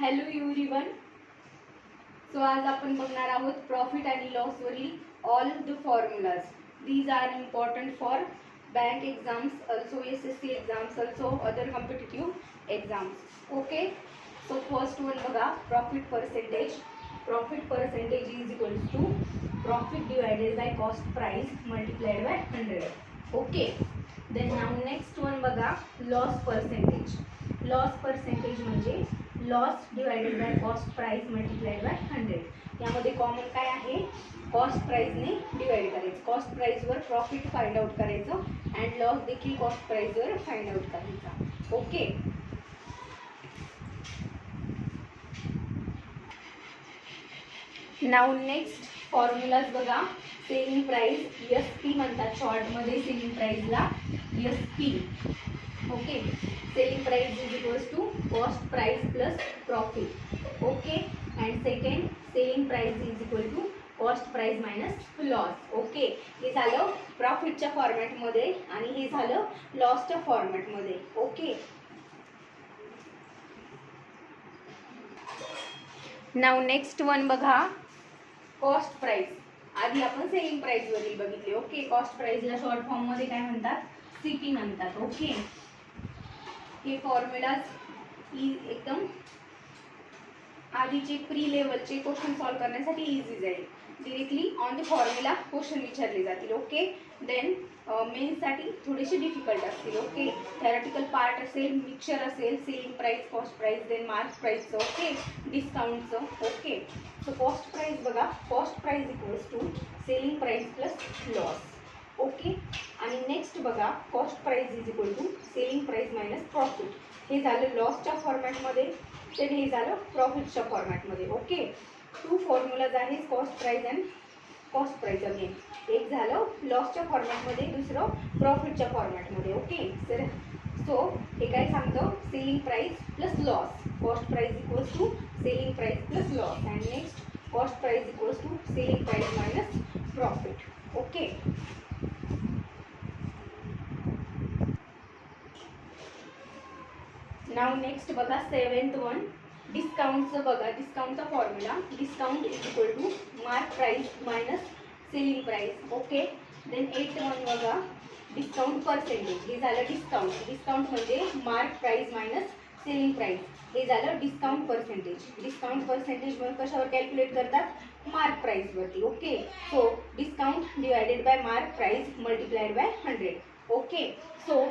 Hello everyone. So आज आपण बघणार आहोत प्रॉफिट आणि लॉस वरील all the formulas. These are important for bank exams, also SSC exams, also other competitive exams. Okay, so first one बघा, profit percentage. Profit percentage is equals to profit divided by cost price multiplied by 100. Okay, then now next one बघा, loss percentage. Loss percentage म्हणजे loss divided by cost price multiplied by 100. यामध्ये common काय आहे, cost प्राइसने divide करायचं. Cost प्राइसवर profit find out करायचं and loss देखील कॉस्ट प्राइसवर फाइंड आउट करायचा. ओके, नाव नेक्स्ट फॉर्म्युलाज बघा. सेलिंग प्राइस SP म्हणतात शॉर्टमध्ये सेलिंग प्राइसला SP. Okay, selling price is equals to cost price plus profit. Okay, and second selling price is equal to cost price minus loss. Okay, हे झालं प्रॉफिटच्या फॉर्मॅटमध्ये आणि हे झालं लॉसच्या फॉर्मॅटमध्ये. ओके, नाव नेक्स्ट वन बघा, कॉस्ट प्राइस. आधी आपण सेलिंग प्राइस वरील बघितले. ओके, कॉस्ट प्राइसला शॉर्ट फॉर्म मध्ये काय म्हणतात, CP म्हणतात. ओके, हे फॉर्म्युलाज एकदम आधीचे प्री लेवलचे क्वेश्चन सॉल्व करण्यासाठी इझी जाईल. Directly on the formula question विचारले जातील. ओके, देन मेन्ससाठी थोडेसे डिफिकल्ट असतील. ओके, थेरॉटिकल पार्ट असेल, मिक्सचर असेल, selling price, cost price, then mark प्राइसचं. ओके, डिस्काउंटचं. ओके, सो कॉस्ट प्राइस बघा, cost price equals to selling price plus loss. Okay, आणि नेक्स्ट बघा, cost price is equal to selling price minus profit. हे झालं लॉसच्या फॉर्मॅटमध्ये, तर हे झालं प्रॉफिटच्या फॉर्मॅटमध्ये. ओके, टू फॉर्म्युलाज आहे, cost price and cost price. Again एक झालं लॉसच्या फॉर्मॅटमध्ये, दुसरं प्रॉफिटच्या फॉर्मॅटमध्ये. ओके, सो हे काय सांगतं, selling price plus loss. Cost price equals to selling price plus loss and next cost price equals to selling price minus profit. Okay, now next बघा, सेवन्थ वन, डिस्काउंटचं बघा. डिस्काउंटचा formula, discount is equal to mark price minus selling price. Okay, then 8 one बघा, discount percentage. हे झालं discount. Discount म्हणजे mark price minus selling price. हे झालं डिस्काउंट पर्सेंटेज. डिस्काउंट पर्सेंटेज म्हणून कशावर कॅल्क्युलेट करतात, मार्क प्राइसवरती. Okay, so discount divided by mark price multiplied by 100. Okay, so